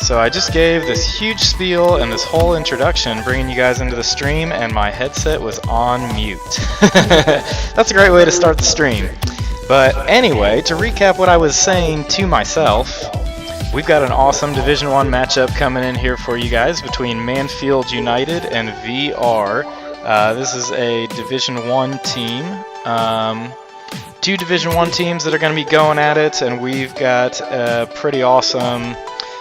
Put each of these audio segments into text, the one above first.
So I just gave this huge spiel and this whole introduction, bringing you guys into the stream, and my headset was on mute. That's a great way to start the stream. But anyway, to recap what I was saying to myself, we've got an awesome Division 1 matchup coming in here for you guys between Mannfield United and VR. This is a Division 1 team. Two Division 1 teams that are going to be going at it, and we've got a pretty awesome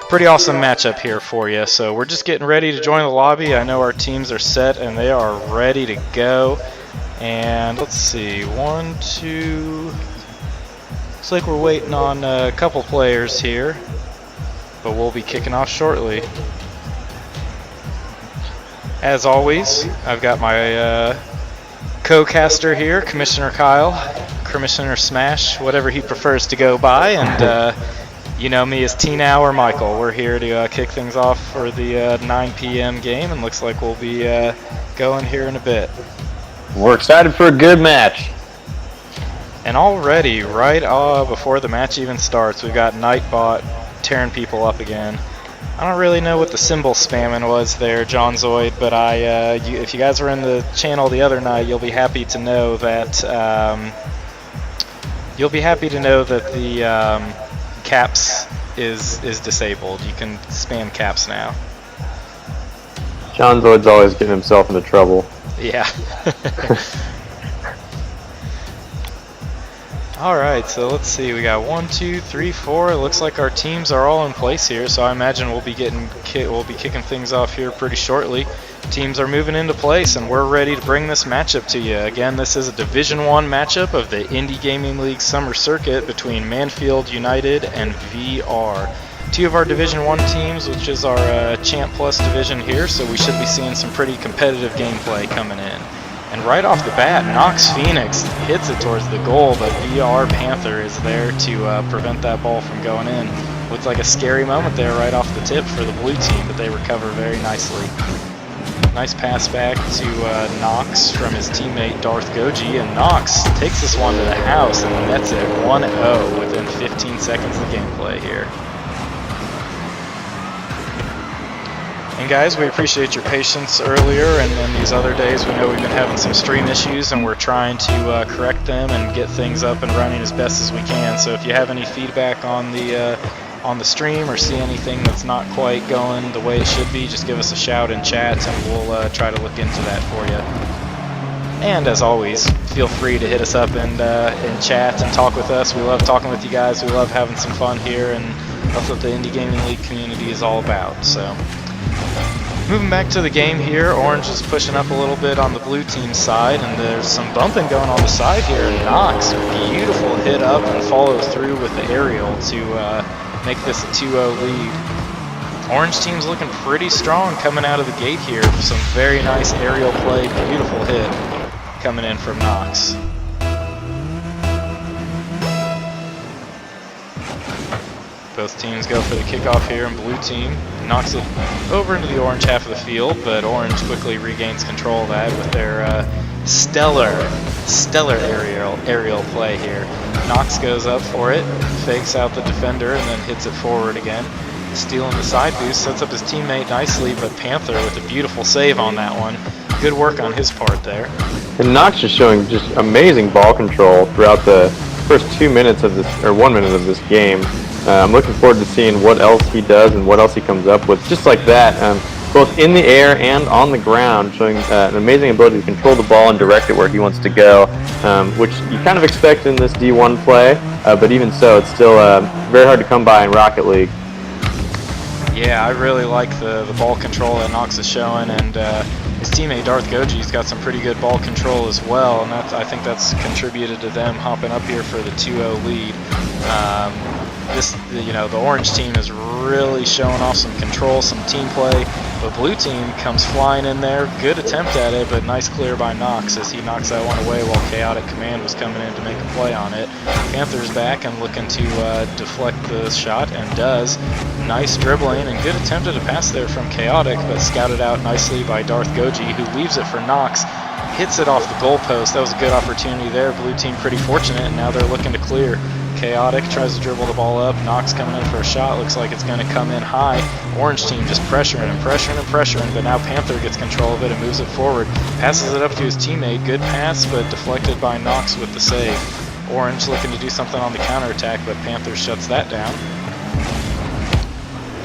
matchup here for you. So we're just getting ready to join the lobby. I know our teams are set and they are ready to go. And let's see, 1, 2. Looks like we're waiting on a couple players here, but we'll be kicking off shortly. As always, I've got my co-caster here, Commissioner Kyle, Commissioner Smash, whatever he prefers to go by, and you know me as T-Now or Michael. We're here to kick things off for the 9 p.m. game, and looks like we'll be going here in a bit. We're excited for a good match. And already, right before the match even starts, we've got Nightbot tearing people up again. I don't really know what the symbol spamming was there, John Zoid, but if you guys were in the channel the other night, you'll be happy to know that the caps is disabled. You can spam caps now. John Zoid's always getting himself into trouble. Yeah. Alright, so let's see. We got 1, 2, 3, 4. It looks like our teams are all in place here, so I imagine we'll be kicking things off here pretty shortly. Teams are moving into place, and we're ready to bring this matchup to you. Again, this is a Division 1 matchup of the Indie Gaming League Summer Circuit between Mannfield United and VR. Two of our Division 1 teams, which is our Champ Plus division here, so we should be seeing some pretty competitive gameplay coming in. And right off the bat, Nox Phoenix hits it towards the goal, but VR Panther is there to prevent that ball from going in. Looks like a scary moment there right off the tip for the blue team, but they recover very nicely. Nice pass back to Nox from his teammate Darth Goji, and Nox takes this one to the house and nets it 1-0 within 15 seconds of gameplay here. And guys, we appreciate your patience earlier and these other days. We know we've been having some stream issues, and we're trying to correct them and get things up and running as best as we can. So if you have any feedback on the stream or see anything that's not quite going the way it should be, just give us a shout in chat and we'll try to look into that for you. And as always, feel free to hit us up and in chat and talk with us. We love talking with you guys. We love having some fun here, and that's what the Indie Gaming League community is all about. So, moving back to the game here, Orange is pushing up a little bit on the blue team side, and there's some bumping going on the side here. And Nox, beautiful hit up and follow through with the aerial to make this a 2-0 lead. Orange team's looking pretty strong coming out of the gate here. Some very nice aerial play, beautiful hit coming in from Nox. Both teams go for the kickoff here, and blue team knocks it over into the orange half of the field, but orange quickly regains control of that with their stellar aerial play here. Nox goes up for it, fakes out the defender, and then hits it forward again. Stealing the side boost, sets up his teammate nicely, but Panther with a beautiful save on that one. Good work on his part there. And Nox is showing just amazing ball control throughout the first 2 minutes of this, or 1 minute of this game. I'm looking forward to seeing what else he does and what else he comes up with. Just like that, both in the air and on the ground, showing an amazing ability to control the ball and direct it where he wants to go, which you kind of expect in this D1 play, but even so, it's still very hard to come by in Rocket League. Yeah, I really like the ball control that Nox is showing, and his teammate Darth Goji's got some pretty good ball control as well, and I think that's contributed to them hopping up here for the 2-0 lead. The orange team is really showing off some control, some team play. But blue team comes flying in there. Good attempt at it, but nice clear by Nox as he knocks that one away while Chaotic Command was coming in to make a play on it. Panther's back and looking to deflect the shot, and does. Nice dribbling and good attempt at a pass there from Chaotic, but scouted out nicely by Darth Goji, who leaves it for Nox. Hits it off the goalpost. That was a good opportunity there. Blue team pretty fortunate, and now they're looking to clear. Chaotic tries to dribble the ball up. Nox coming in for a shot. Looks like it's going to come in high. Orange team just pressuring and pressuring and pressuring, but now Panther gets control of it and moves it forward. Passes it up to his teammate. Good pass, but deflected by Nox with the save. Orange looking to do something on the counterattack, but Panther shuts that down.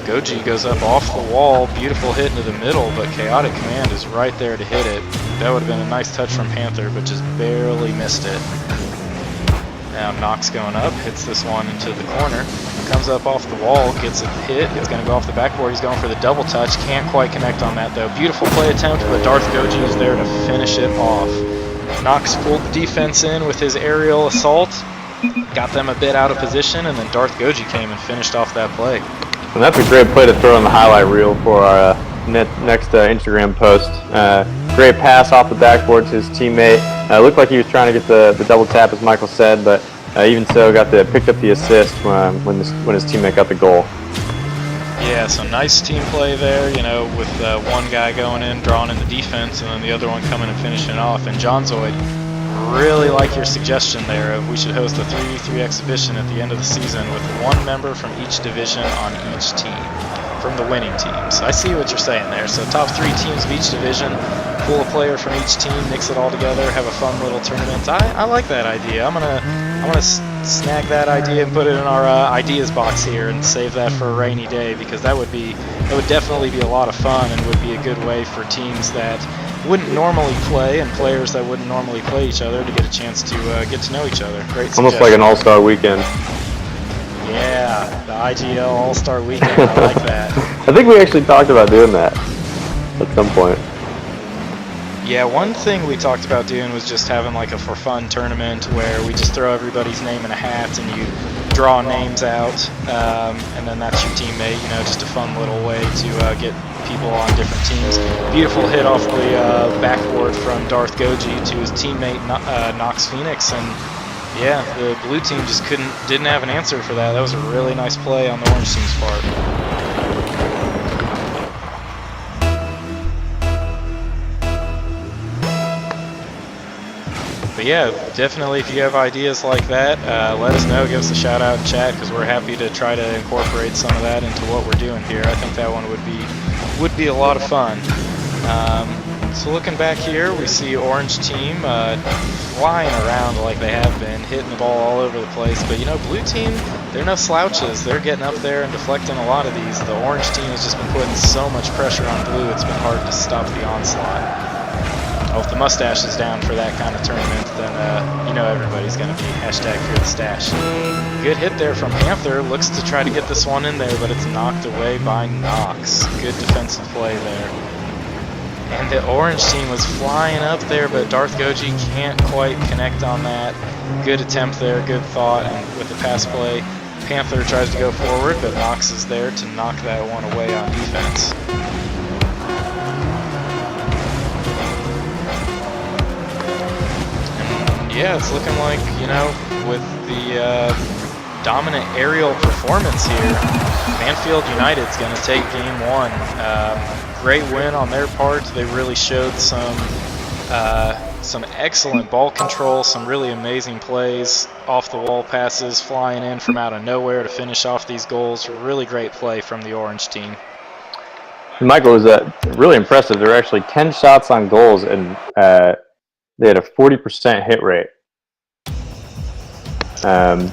Goji goes up off the wall. Beautiful hit into the middle, but Chaotic Command is right there to hit it. That would have been a nice touch from Panther, but just barely missed it. Now Nox going up, hits this one into the corner, comes up off the wall, gets a hit, it's going to go off the backboard, he's going for the double touch, can't quite connect on that though. Beautiful play attempt, but Darth Goji is there to finish it off. Nox pulled the defense in with his aerial assault, got them a bit out of position, and then Darth Goji came and finished off that play. And that's a great play to throw in the highlight reel for our next Instagram post. Great pass off the backboard to his teammate. Looked like he was trying to get the double tap, as Michael said, but even so, picked up the assist when his teammate got the goal. Yeah, so nice team play there, you know, with one guy going in, drawing in the defense, and then the other one coming and finishing off. And John Zoid, really like your suggestion there of we should host a 3v3 exhibition at the end of the season with one member from each division on each team, from the winning teams. I see what you're saying there. So top 3 teams of each division, pull a player from each team, mix it all together, have a fun little tournament. I like that idea. I'm gonna snag that idea and put it in our ideas box here and save that for a rainy day, because that would definitely be a lot of fun and would be a good way for teams that wouldn't normally play and players that wouldn't normally play each other to get a chance to get to know each other. Great suggestion. Almost like an all-star weekend. Yeah, the IGL All-Star Weekend. I like that. I think we actually talked about doing that at some point. Yeah, one thing we talked about doing was just having like a for fun tournament where we just throw everybody's name in a hat and you draw names out, and then that's your teammate. You know, just a fun little way to get people on different teams. Beautiful hit off the backboard from Darth Goji to his teammate Nox Phoenix, and yeah, the blue team just didn't have an answer for that. That was a really nice play on the orange team's part. But yeah, definitely if you have ideas like that, let us know, give us a shout out in chat, because we're happy to try to incorporate some of that into what we're doing here. I think that one would be a lot of fun. So looking back here, we see orange team flying around like they have been, hitting the ball all over the place. But you know, blue team, they're no slouches. They're getting up there and deflecting a lot of these. The orange team has just been putting so much pressure on blue, it's been hard to stop the onslaught. Oh, if the mustache is down for that kind of tournament, then you know everybody's going to be #FearTheStash. Good hit there from Panther. Looks to try to get this one in there, but it's knocked away by Nox. Good defensive play there. And the orange team was flying up there, but Darth Goji can't quite connect on that. Good attempt there, good thought, and with the pass play, Panther tries to go forward, but Nox is there to knock that one away on defense. Yeah, it's looking like, you know, with the dominant aerial performance here, Mannfield United's going to take game 1. Great win on their part. They really showed some excellent ball control, some really amazing plays, off the wall passes, flying in from out of nowhere to finish off these goals. Really great play from the orange team. Michael, was really impressive. There were actually 10 shots on goals, and they had a 40% hit rate.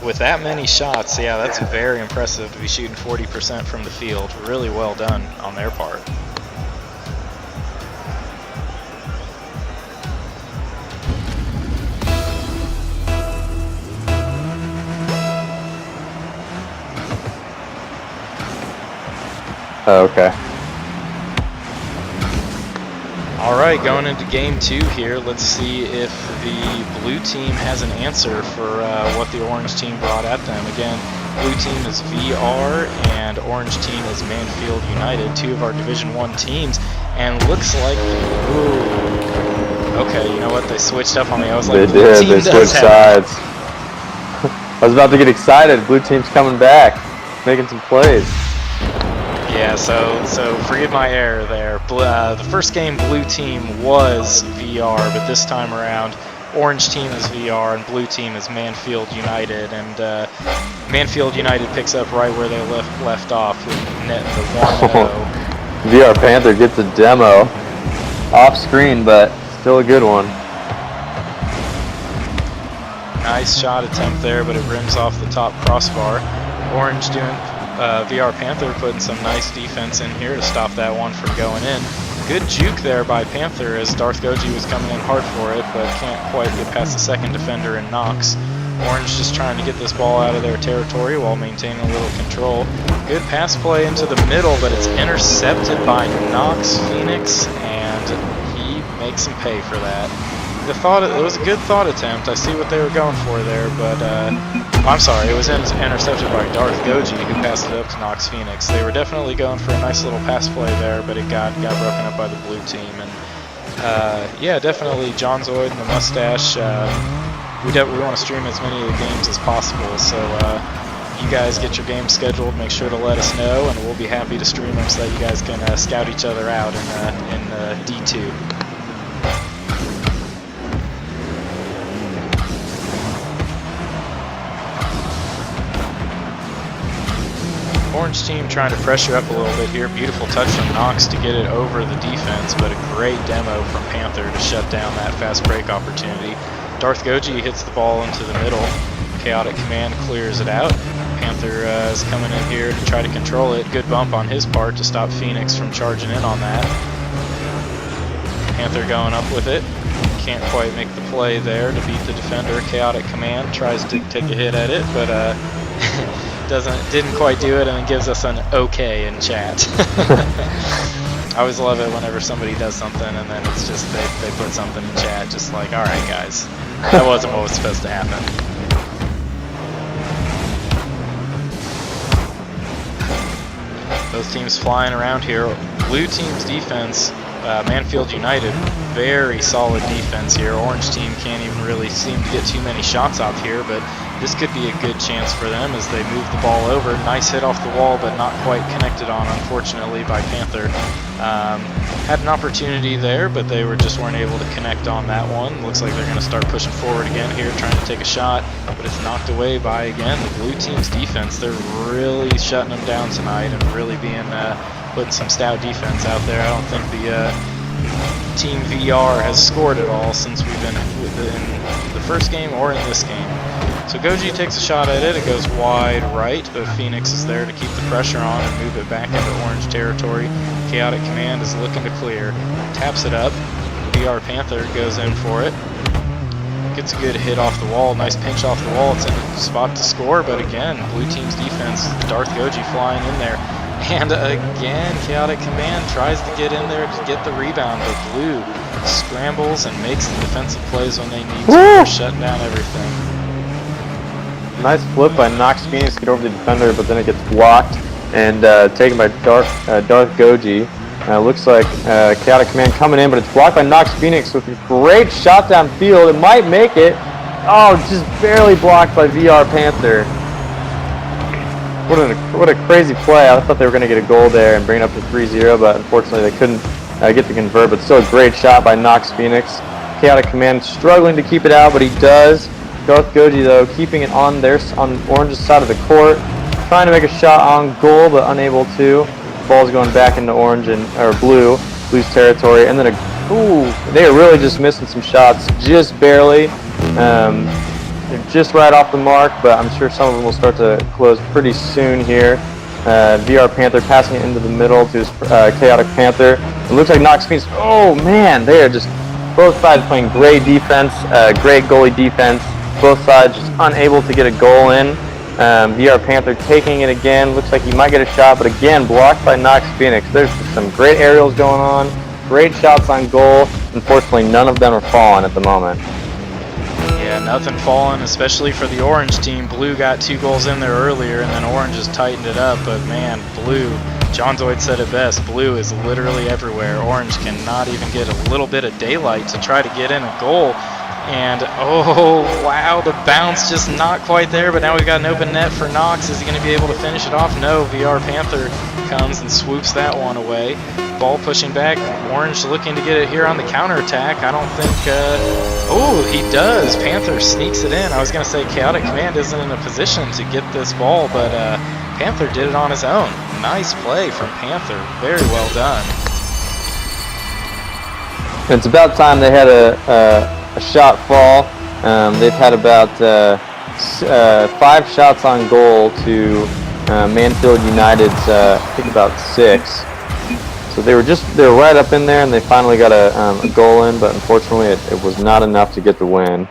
With that many shots, yeah, that's very impressive to be shooting 40% from the field. Really well done on their part. Oh, okay. All right, going into game 2 here, let's see if the blue team has an answer for what the orange team brought at them. Again, Blue team is VR, and orange team is Mannfield United, 2 of our Division 1 teams. And looks like, ooh, okay, you know what? They switched up on me. I was like, they did. They switched sides. I was about to get excited. Blue team's coming back, making some plays. Yeah, so forgive my error there. The first game, blue team was VR, but this time around, orange team is VR and blue team is Mannfield United. And Mannfield United picks up right where they left off with net the 1-0. VR Panther gets a demo off screen, but still a good one. Nice shot attempt there, but it rims off the top crossbar. Orange doing VR Panther putting some nice defense in here to stop that one from going in. Good juke there by Panther as Darth Goji was coming in hard for it, but can't quite get past the second defender in Knox. Orange just trying to get this ball out of their territory while maintaining a little control. Good pass play into the middle, but it's intercepted by Knox Phoenix, and he makes him pay for that. It was a good thought attempt. I see what they were going for there, but I'm sorry, it was intercepted by Darth Goji, who passed it up to Knox Phoenix. They were definitely going for a nice little pass play there, but it got broken up by the blue team. And yeah, definitely John Zoid and the Mustache. We want to stream as many of the games as possible, so you guys get your game scheduled, make sure to let us know, and we'll be happy to stream them so that you guys can scout each other out in D2. Orange team trying to pressure up a little bit here. Beautiful touch from Knox to get it over the defense, but a great demo from Panther to shut down that fast break opportunity. Darth Goji hits the ball into the middle. Chaotic Command clears it out. Panther is coming in here to try to control it. Good bump on his part to stop Phoenix from charging in on that. Panther going up with it. Can't quite make the play there to beat the defender. Chaotic Command tries to take a hit at it, but didn't quite do it, and it gives us an okay in chat. I always love it whenever somebody does something and then it's just they put something in chat, just like, all right guys, that wasn't what was supposed to happen. Both teams flying around here. Blue team's defense, Mannfield United, very solid defense here. Orange team can't even really seem to get too many shots off here, but this could be a good chance for them as they move the ball over. Nice hit off the wall, but not quite connected on, unfortunately, by Panther. Had an opportunity there, but they weren't able to connect on that one. Looks like they're going to start pushing forward again here, trying to take a shot, but it's knocked away by, again, the blue team's defense. They're really shutting them down tonight and really putting some stout defense out there. I don't think the Team VR has scored at all since we've been in the first game or in this game. So Goji takes a shot at it. It goes wide right, but Phoenix is there to keep the pressure on and move it back into orange territory. Chaotic Command is looking to clear. Taps it up. VR Panther goes in for it. Gets a good hit off the wall. Nice pinch off the wall. It's in a spot to score, but again, blue team's defense, Darth Goji flying in there. And again, Chaotic Command tries to get in there to get the rebound, but blue scrambles and makes the defensive plays when they need to, shutting down everything. Nice flip by Knox Phoenix to get over the defender, but then it gets blocked and taken by Darth Goji. Looks like Chaotic Command coming in, but it's blocked by Knox Phoenix with a great shot downfield. It might make it. Oh, just barely blocked by VR Panther. What a crazy play. I thought they were going to get a goal there and bring it up to 3-0, but unfortunately they couldn't get the convert, but still a great shot by Knox Phoenix. Chaotic Command struggling to keep it out, but he does. Darth Goji, though, keeping it on Orange's side of the court, trying to make a shot on goal, but unable to. Ball's going back into Blue's territory, and then they are really just missing some shots, just barely. They're just right off the mark, but I'm sure some of them will start to close pretty soon here. VR Panther passing it into the middle to his Chaotic Panther. It looks like Knox Phoenix. Oh man, they are just both sides playing great defense, great goalie defense. Both sides just unable to get a goal in. VR Panther taking it again. Looks like he might get a shot, but again, blocked by Knox Phoenix. There's some great aerials going on, great shots on goal. Unfortunately, none of them are falling at the moment. Yeah, Yeah, nothing falling, especially for the orange team. Blue got 2 goals in there earlier, and then orange has tightened it up. But man, blue, John Zoid said it best, blue is literally everywhere. Orange cannot even get a little bit of daylight to try to get in a goal. And oh wow, the bounce just not quite there, but now we've got an open net for Knox. Is he going to be able to finish it off? No, VR Panther comes and swoops that one away. Ball pushing back, Orange looking to get it here on the counterattack. I don't think, oh, he does. Panther sneaks it in. I was going to say Chaotic Command isn't in a position to get this ball, but Panther did it on his own. Nice play from Panther. Very well done. It's about time they had a shot fall. They've had about 5 shots on goal to Mannfield United's, I think about 6. So they were right up in there, and they finally got a goal in, but unfortunately it was not enough to get the win.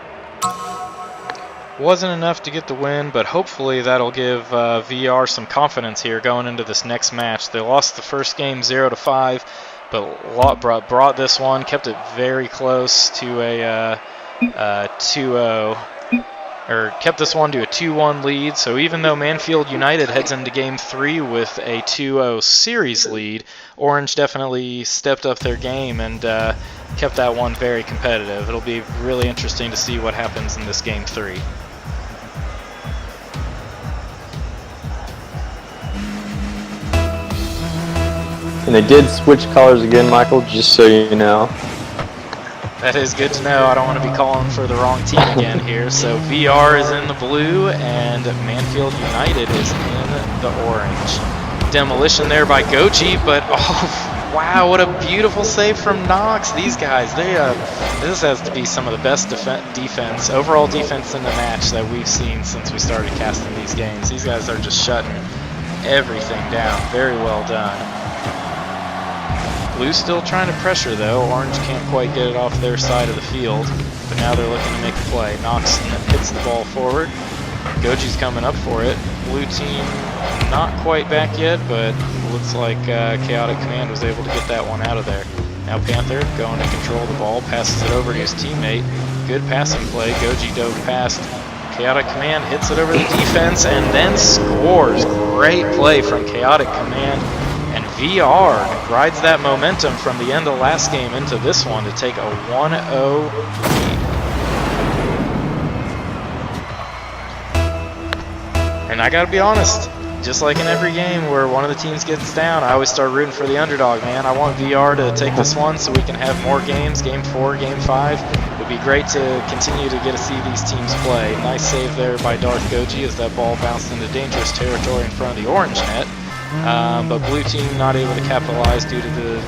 Wasn't enough to get the win, but hopefully that'll give VR some confidence here going into this next match. They lost the first game 0-5, but brought this one, kept it very close to a 2-0. Or kept this one to a 2-1 lead, so even though Mannfield United heads into Game 3 with a 2-0 series lead, Orange definitely stepped up their game and kept that one very competitive. It'll be really interesting to see what happens in this Game 3. And they did switch colors again, Michael, just so you know. That is good to know. I don't want to be calling for the wrong team again here. So VR is in the blue and Mannfield United is in the orange. Demolition there by Goji, but oh wow, what a beautiful save from Knox. These guys, this has to be some of the best defense, overall defense in the match that we've seen since we started casting these games. These guys are just shutting everything down. Very well done. Blue's still trying to pressure though. Orange can't quite get it off their side of the field, but now they're looking to make a play. Knox hits the ball forward. Goji's coming up for it. Blue team not quite back yet, but looks like Chaotic Command was able to get that one out of there. Now Panther going to control the ball, passes it over to his teammate. Good passing play. Goji dove past. Chaotic Command hits it over the defense and then scores. Great play from Chaotic Command. And VR rides that momentum from the end of last game into this one to take a 1-0 lead. And I gotta be honest, just like in every game where one of the teams gets down, I always start rooting for the underdog, man. I want VR to take this one so we can have more games, Game 4, Game 5. It would be great to continue to get to see these teams play. Nice save there by Darth Goji as that ball bounced into dangerous territory in front of the orange net. But blue team not able to capitalize due to the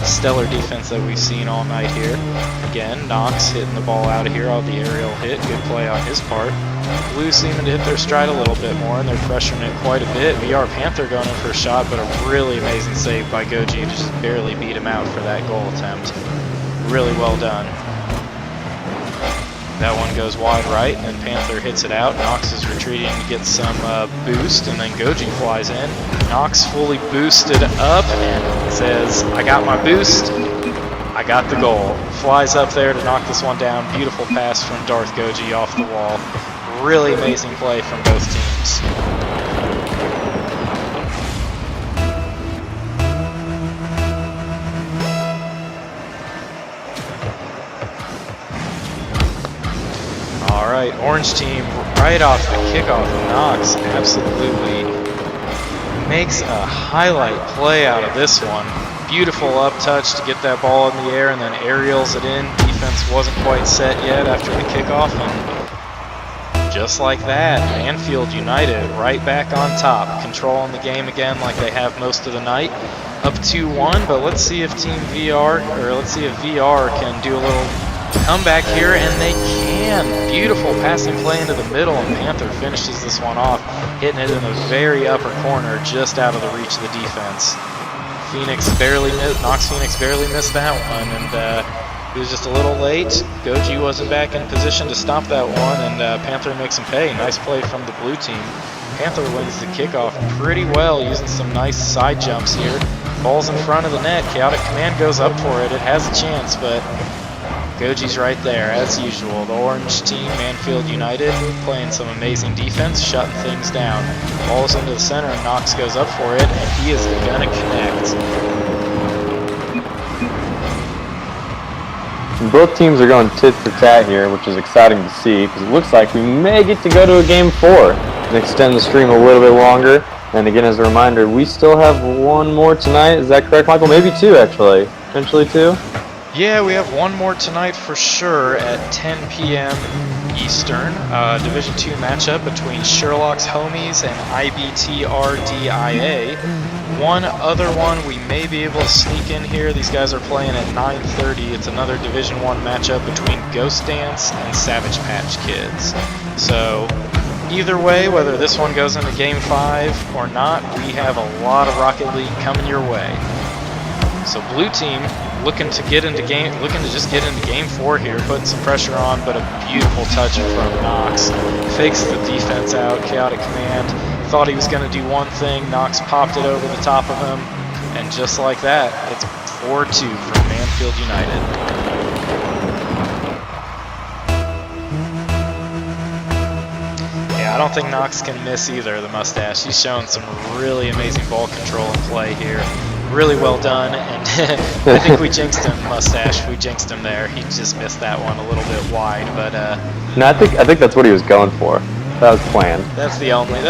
stellar defense that we've seen all night here. Again, Knox hitting the ball out of here on the aerial hit. Good play on his part. Blue seeming to hit their stride a little bit more, and they're pressuring it quite a bit. VR Panther going in for a shot, but a really amazing save by Goji to just barely beat him out for that goal attempt. Really well done. That one goes wide right, and then Panther hits it out. Knox is retreating to get some boost, and then Goji flies in. Knox fully boosted up and says, I got my boost, I got the goal. Flies up there to knock this one down. Beautiful pass from Darth Goji off the wall. Really amazing play from both teams. Alright, orange team right off the kickoff. Knox absolutely makes a highlight play out of this one. Beautiful up touch to get that ball in the air and then aerials it in. Defense wasn't quite set yet after the kickoff, and just like that, Mannfield United right back on top, controlling the game again like they have most of the night. Up 2-1, but let's see if Team VR, or let's see if VR can do a little comeback here, and they can. Beautiful passing play into the middle, and Panther finishes this one off, hitting it in the very upper corner, just out of the reach of the defense. Knox Phoenix barely missed that one, and he was just a little late. Goji wasn't back in position to stop that one, and Panther makes him pay. Nice play from the blue team. Panther wins the kickoff pretty well, using some nice side jumps here. Ball's in front of the net. Chaotic Command goes up for it. It has a chance, but Goji's right there, as usual. The orange team, Mannfield United, playing some amazing defense, shutting things down. Ball's into the center, and Knox goes up for it, and he is gonna connect. Both teams are going tit for tat here, which is exciting to see, because it looks like we may get to go to a Game 4 and extend the stream a little bit longer. And again, as a reminder, we still have one more tonight. Is that correct, Michael? Maybe two, actually. Potentially two? Yeah, we have one more tonight for sure at 10 p.m. Eastern. Division 2 matchup between Sherlock's Homies and IBTRDIA. One other one we may be able to sneak in here. These guys are playing at 9:30. It's another Division 1 matchup between Ghost Dance and Savage Patch Kids. So either way, whether this one goes into Game 5 or not, we have a lot of Rocket League coming your way. So blue team looking to just get into Game 4 here, putting some pressure on, but a beautiful touch from Knox. Fakes the defense out, Chaotic Command. Thought he was going to do one thing, Knox popped it over the top of him, and just like that, it's 4-2 from Mannfield United. I don't think Knox can miss either, the mustache. He's showing some really amazing ball control and play here. Really well done, and I think we jinxed him, mustache. We jinxed him there. He just missed that one a little bit wide, but no, I think that's what he was going for. That was planned. That's the only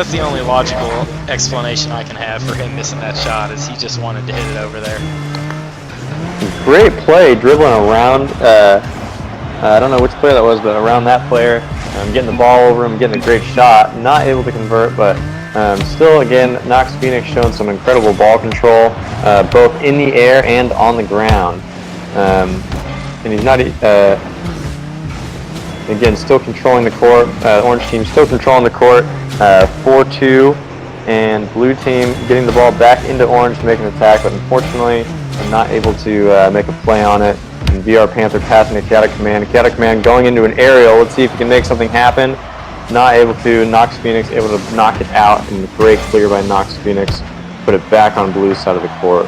logical explanation I can have for him missing that shot, is he just wanted to hit it over there. Great play, dribbling around. I don't know which player that was, but around that player, getting the ball over him, getting a great shot. Not able to convert, but still, again, Knox Phoenix showing some incredible ball control, both in the air and on the ground. And he's not, again, still controlling the court. Orange team still controlling the court, 4-2, and blue team getting the ball back into orange to make an attack, but unfortunately, not able to make a play on it. And VR Panther passing to Chaotic Command. Chaotic Command going into an aerial. Let's see if he can make something happen. Not able to. Knox Phoenix able to knock it out, and great clear by Knox Phoenix. Put it back on blue side of the court.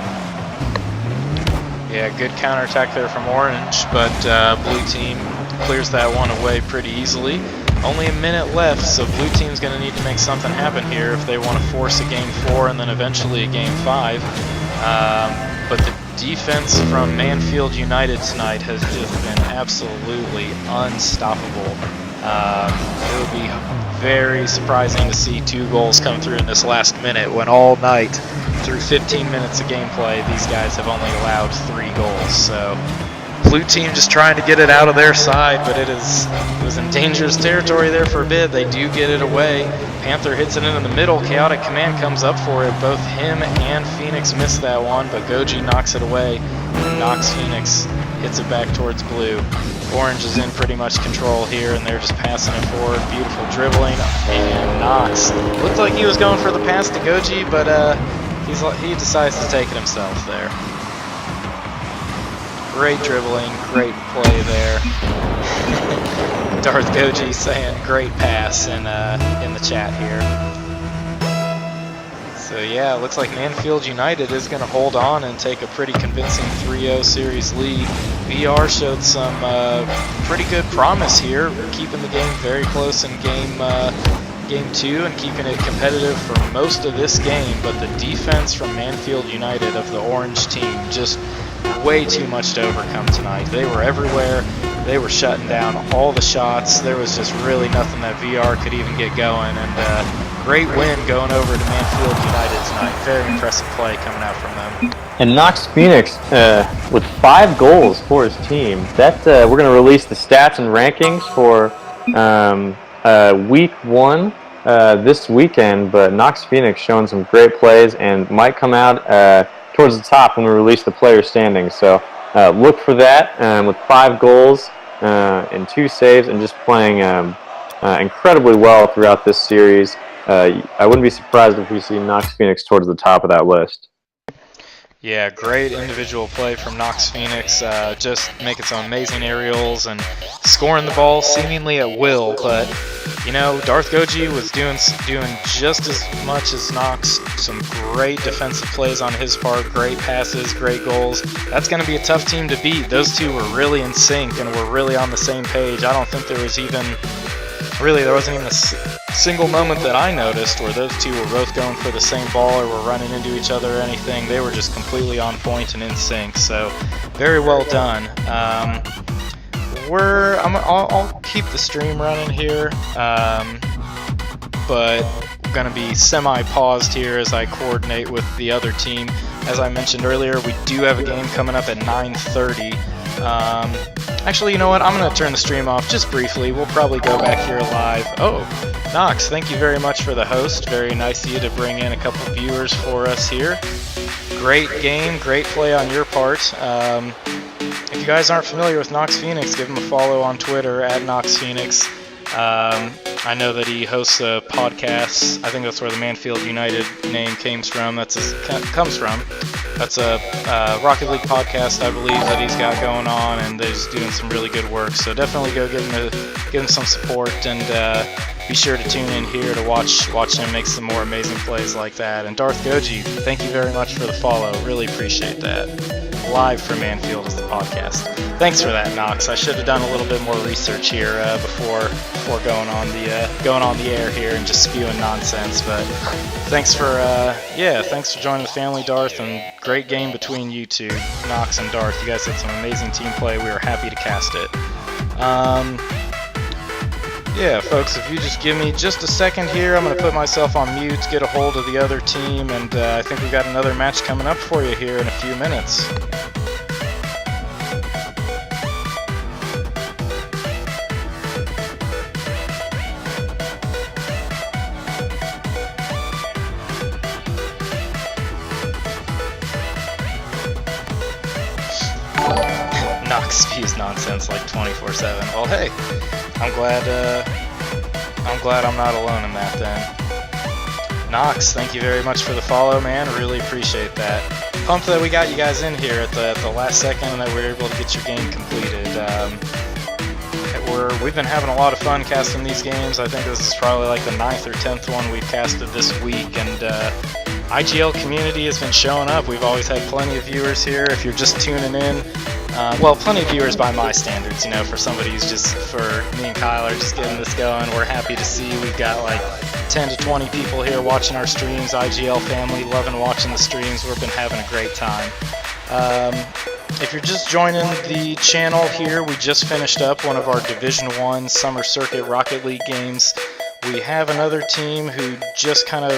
Yeah, good counterattack there from orange, but blue team clears that one away pretty easily. Only a minute left, so blue team's going to need to make something happen here if they want to force a Game 4 and then eventually a Game 5. But the defense from Mannfield United tonight has just been absolutely unstoppable. It would be very surprising to see 2 goals come through in this last minute, when all night, through 15 minutes of gameplay, these guys have only allowed 3 goals. So blue team just trying to get it out of their side, but it was in dangerous territory there for a bit. They do get it away. Panther hits it in the middle. Chaotic Command comes up for it. Both him and Phoenix missed that one, but Goji knocks it away. Knox Phoenix hits it back towards blue. Orange is in pretty much control here, and they're just passing it forward. Beautiful dribbling, and Knox looked like he was going for the pass to Goji, but he decides to take it himself there. Great dribbling, great play there. Darth Goji saying great pass in the chat here. So yeah, it looks like Mannfield United is going to hold on and take a pretty convincing 3-0 series lead. VR showed some pretty good promise here, keeping the game very close in game 2 and keeping it competitive for most of this game, but the defense from Mannfield United of the orange team just way too much to overcome tonight. They were everywhere. They were shutting down all the shots. There was just really nothing that VR could even get going, and great win going over to Mannfield United tonight. Very impressive play coming out from them. And Knox Phoenix with 5 goals for his team. That we're going to release the stats and rankings for week 1 this weekend, but Knox Phoenix showing some great plays and might come out towards the top when we release the player standings. So look for that with 5 goals and 2 saves, and just playing incredibly well throughout this series. I wouldn't be surprised if we see Knox Phoenix towards the top of that list. Yeah, great individual play from Knox Phoenix, just making some amazing aerials and scoring the ball seemingly at will. But you know, Darth Goji was doing just as much as Knox. Some great defensive plays on his part, great passes, great goals. That's going to be a tough team to beat. Those two were really in sync and were really on the same page. I don't think there wasn't even a single moment that I noticed where those two were both going for the same ball or were running into each other or anything. They were just completely on point and in sync. So very well done. I'll keep the stream running here, but we're going to be semi-paused here as I coordinate with the other team. As I mentioned earlier, we do have a game coming up at 9:30. Actually, you know what? I'm going to turn the stream off just briefly. We'll probably go back here live. Oh, Knox, thank you very much for the host. Very nice of you to bring in a couple viewers for us here. Great game, great play on your part. If you guys aren't familiar with Knox Phoenix, give him a follow on Twitter at Knox Phoenix. I know that he hosts a podcast. I think that's where the Mannfield United name comes from. That's a Rocket League podcast, I believe, that he's got going on, and he's doing some really good work. So definitely go give him some support, and be sure to tune in here to watch him make some more amazing plays like that. And Darth Goji, thank you very much for the follow. Really appreciate that. Live from Mannfield is the podcast. Thanks for that, Knox. I should have done a little bit more research here before going on the air here and just spewing nonsense. But thanks for joining the family, Darth, and great game between you two, Knox and Darth. You guys had some amazing team play. We were happy to cast it. Yeah, folks, if you just give me just a second here, I'm going to put myself on mute, get a hold of the other team, and I think we've got another match coming up for you here in a few minutes. Knox spews nonsense like 24/7. Well, hey, I'm glad I'm not alone in that then. Knox, thank you very much for the follow, man. Really appreciate that. Pumped that we got you guys in here at the last second and that we were able to get your game completed. We've been having a lot of fun casting these games. I think this is probably like the 9th or 10th one we've casted this week, and IGL community has been showing up. We've always had plenty of viewers here. If you're just tuning in, well, plenty of viewers by my standards, you know, for somebody who's for me and Kyle are just getting this going. We're happy to see we've got like 10 to 20 people here watching our streams. IGL family, loving watching the streams. We've been having a great time. If you're just joining the channel here, we just finished up one of our Division 1 Summer Circuit Rocket League games. We have another team who just kind of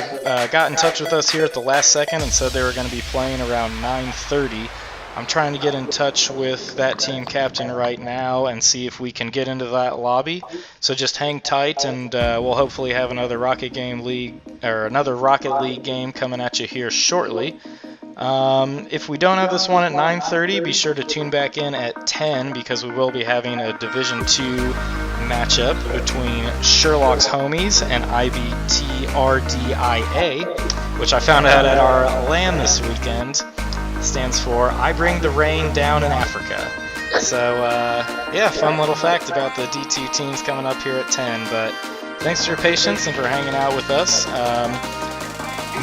got in touch with us here at the last second and said they were going to be playing around 9:30. I'm trying to get in touch with that team captain right now and see if we can get into that lobby. So just hang tight, and we'll hopefully have another Rocket League game coming at you here shortly. If we don't have this one at 9:30, be sure to tune back in at 10 because we will be having a Division 2 matchup between Sherlock's Homies and IBTRDIA, which I found out at our LAN this weekend. Stands for I Bring the Rain Down in Africa. So, yeah, fun little fact about the D2 teams coming up here at 10. But thanks for your patience and for hanging out with us.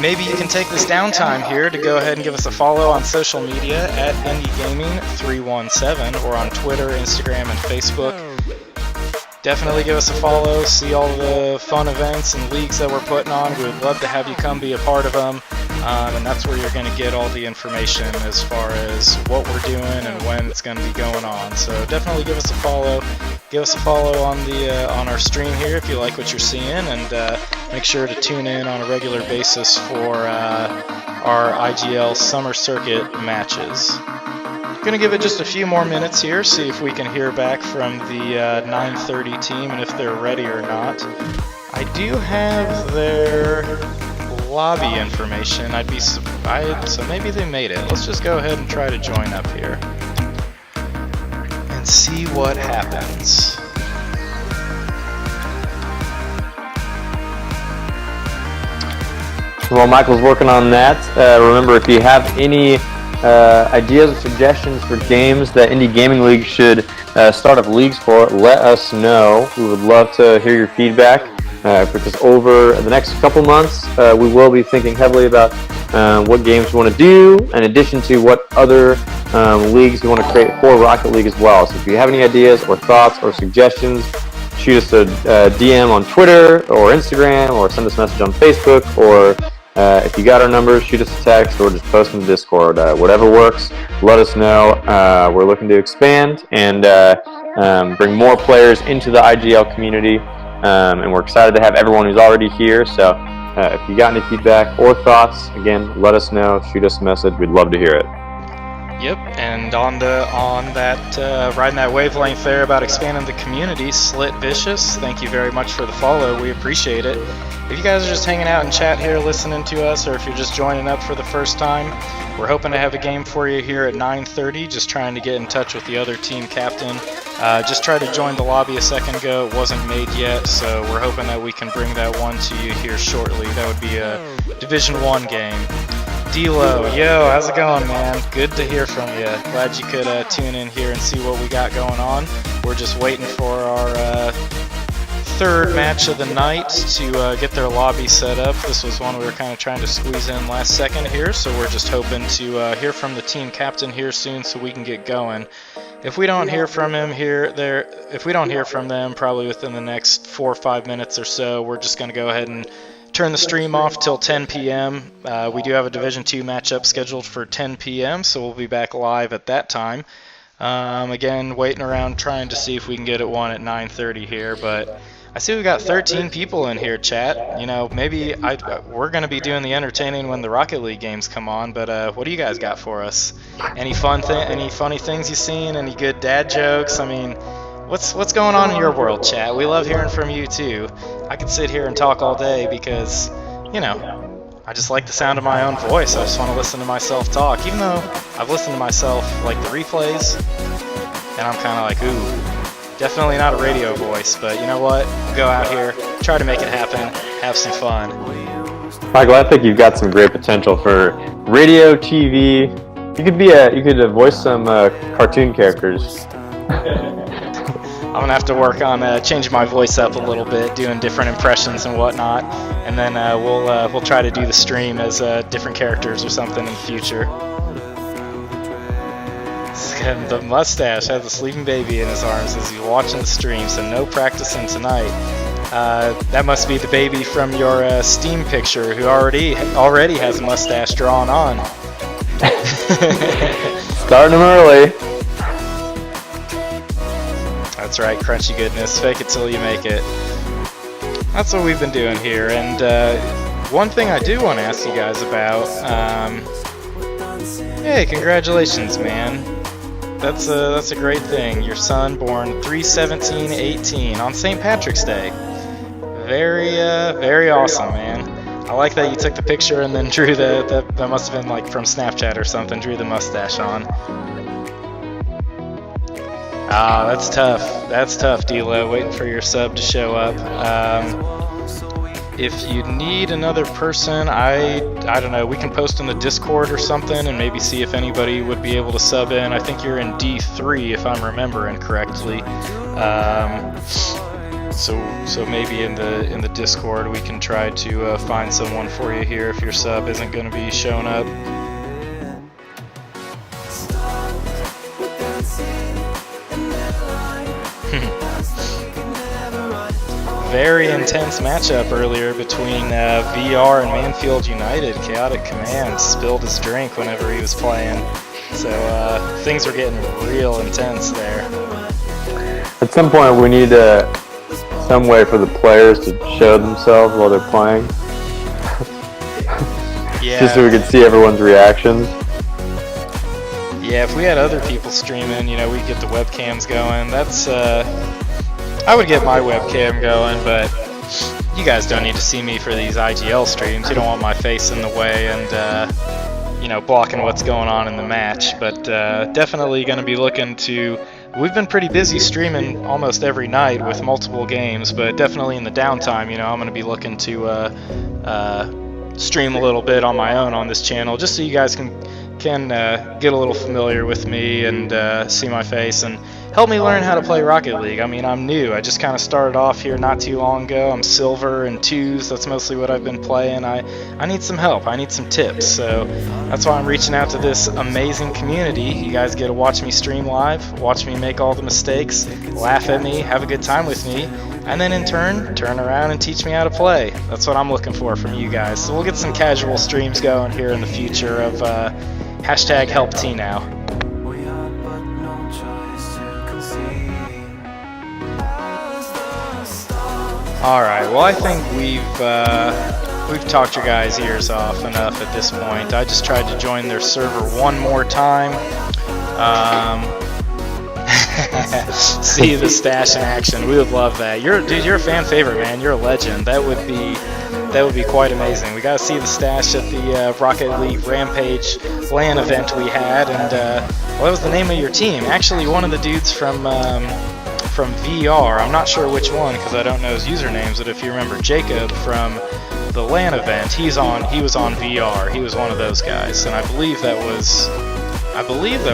Maybe you can take this downtime here to go ahead and give us a follow on social media at IndieGaming317 or on Twitter, Instagram, and Facebook. Definitely give us a follow, see all the fun events and leagues that we're putting on. We would love to have you come be a part of them. And that's where you're going to get all the information as far as what we're doing and when it's going to be going on. So definitely give us a follow. Give us a follow on our stream here if you like what you're seeing, and make sure to tune in on a regular basis for our IGL Summer Circuit matches. Gonna give it just a few more minutes here, see if we can hear back from the 9:30 team and if they're ready or not. I do have their lobby information. So maybe they made it. Let's just go ahead and try to join up here and see what happens. While Michael's working on that, remember if you have any ideas or suggestions for games that Indie Gaming League should start up leagues for, let us know. We would love to hear your feedback because over the next couple months, we will be thinking heavily about what games we want to do, in addition to what other leagues we want to create for Rocket League as well. So if you have any ideas or thoughts or suggestions, shoot us a DM on Twitter or Instagram, or send us a message on Facebook, or if you got our numbers, shoot us a text, or just post in the Discord. Whatever works, let us know. We're looking to expand and bring more players into the IGL community, and we're excited to have everyone who's already here. So if you got any feedback or thoughts, again, let us know. Shoot us a message. We'd love to hear it. Yep, and on that riding that wavelength there about expanding the community, Slit Vicious, thank you very much for the follow. We appreciate it. If you guys are just hanging out in chat here listening to us, or if you're just joining up for the first time, we're hoping to have a game for you here at 9:30. Just trying to get in touch with the other team captain. Just tried to join the lobby a second ago. It wasn't made yet, so we're hoping that we can bring that one to you here shortly. That would be a Division 1 game. D-Lo, yo, how's it going, man? Good to hear from you. Glad you could tune in here and see what we got going on. We're just waiting for our third match of the night to get their lobby set up. This was one we were kind of trying to squeeze in last second here, so we're just hoping to hear from the team captain here soon so we can get going. If we don't hear from him if we don't hear from them probably within the next 4 or 5 minutes or so, we're just going to go ahead and turn the stream off till 10 p.m. We do have a Division 2 matchup scheduled for 10 p.m., so we'll be back live at that time. Again, waiting around trying to see if we can get it one at 9:30 here, but I see we got 13 people in here, chat. You know, maybe we're going to be doing the entertaining when the Rocket League games come on, but what do you guys got for us? Any funny things you seen? Any good dad jokes? I mean, what's going on in your world, chat? We love hearing from you too. I could sit here and talk all day because, you know, I just like the sound of my own voice. I just want to listen to myself talk, even though I've listened to myself like the replays, and I'm kind of like, ooh, definitely not a radio voice, but you know what? Go out here, try to make it happen, have some fun. Michael, I think you've got some great potential for radio, TV. You could voice some cartoon characters. I'm gonna have to work on changing my voice up a little bit, doing different impressions and whatnot, and then we'll try to do the stream as different characters or something in the future. The mustache has a sleeping baby in his arms as he's watching the stream, so no practicing tonight. That must be the baby from your Steam picture, who already has a mustache drawn on. Starting him early. That's right, crunchy goodness. Fake it till you make it. That's what we've been doing here. And one thing I do want to ask you guys about. Hey, congratulations, man. That's a great thing. Your son born 3/17/18 on St. Patrick's Day. Very awesome, man. I like that you took the picture and then drew that must have been like from Snapchat or something. Drew the mustache on. Ah, that's tough. That's tough, D-Lo. Waiting for your sub to show up. If you need another person, I don't know. We can post in the Discord or something, and maybe see if anybody would be able to sub in. I think you're in D3, if I'm remembering correctly. So maybe in the Discord we can try to find someone for you here if your sub isn't going to be showing up. Very intense matchup earlier between VR and Mannfield United. Chaotic Command spilled his drink whenever he was playing. So things are getting real intense there. At some point we need some way for the players to show themselves while they're playing. Yeah. Just so we could see everyone's reactions. Yeah, if we had other people streaming, you know, we'd get the webcams going. That's I would get my webcam going, but you guys don't need to see me for these IGL streams. You don't want my face in the way and, you know, blocking what's going on in the match. But definitely going to be looking to... We've been pretty busy streaming almost every night with multiple games, but definitely in the downtime, you know, I'm going to be looking to stream a little bit on my own on this channel, just so you guys can can get a little familiar with me and see my face and help me learn how to play Rocket League. I mean, I'm new. I just kind of started off here not too long ago. I'm silver and 2s. That's mostly what I've been playing. I need some help. I need some tips. So that's why I'm reaching out to this amazing community. You guys get to watch me stream live, watch me make all the mistakes, laugh at me, have a good time with me, and then in turn, turn around and teach me how to play. That's what I'm looking for from you guys. So we'll get some casual streams going here in the future of hashtag help T now. Alright, well I think we've talked your guys' ears off enough at this point. I just tried to join their server one more time. See the stash in action. We would love that. Dude, you're a fan favorite, man. You're a legend. That would be quite amazing. We got to see the stash at the Rocket League Rampage LAN event we had, and what was the name of your team? Actually, one of the dudes from VR. I'm not sure which one because I don't know his usernames, but if you remember Jacob from the LAN event, he was on VR. He was one of those guys, and I believe that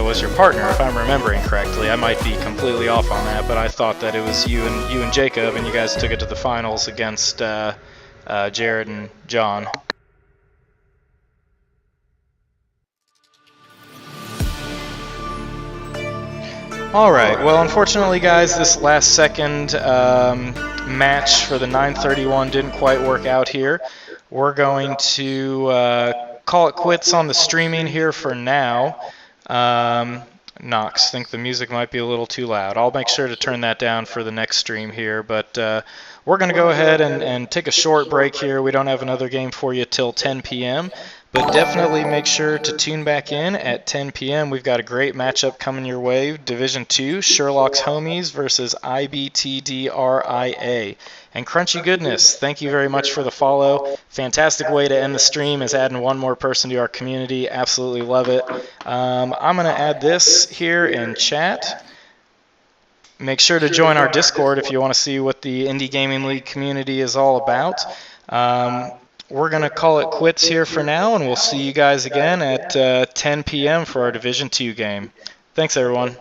was your partner, if I'm remembering correctly. I might be completely off on that, but I thought that it was you and Jacob, and you guys took it to the finals against Jared and John. Alright, well unfortunately guys, this last second match for the 931 didn't quite work out here. We're going to call it quits on the streaming here for now. Knox, think the music might be a little too loud. I'll make sure to turn that down for the next stream here, but we're going to go ahead and take a short break here. We don't have another game for you till 10 p.m., but definitely make sure to tune back in at 10 p.m. We've got a great matchup coming your way. Division 2, Sherlock's Homies versus IBTDRIA. And Crunchy Goodness, thank you very much for the follow. Fantastic way to end the stream is adding one more person to our community. Absolutely love it. I'm going to add this here in chat. Make sure to join our Discord if you want to see what the Indie Gaming League community is all about. We're going to call it quits here for now, and we'll see you guys again at 10 p.m. for our Division 2 game. Thanks, everyone.